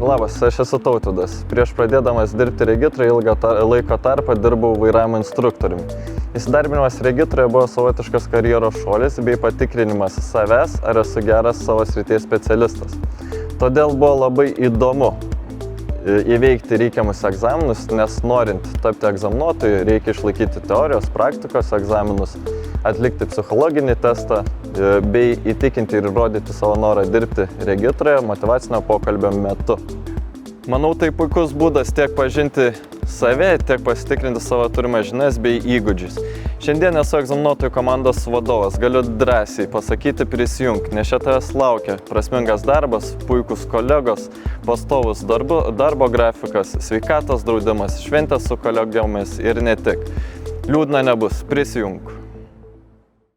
Labas, aš esu Tautvydas. Prieš pradėdamas dirbti Regitroje ilgą laiko tarpą dirbau vairavimo instruktoriumi. Įsidarbinimas Regitroje buvo savotiškas karjeros šuolis bei patikrinimas savęs, ar esu geras savo srities specialistas. Todėl buvo labai įdomu įveikti reikiamus egzaminus, nes norint tapti egzaminuotoju, reikia išlaikyti teorijos, praktikos egzaminus, atlikti psichologinį testą bei įtikinti ir įrodyti savo norą dirbti Regitroje motyvacinio pokalbio metu. Manau, tai puikus būdas tiek pažinti save, tiek pasitikrinti savo turimą žinias bei įgūdžius. Šiandien esu egzaminuotojų komandos vadovas, galiu drąsiai pasakyti prisijunk, nes čia tavęs laukia prasmingas darbas, puikus kolegos, pastovus darbo grafikas, sveikatos draudimas, šventės su kolegomis ir ne tik. Liūdna nebus, prisijunk.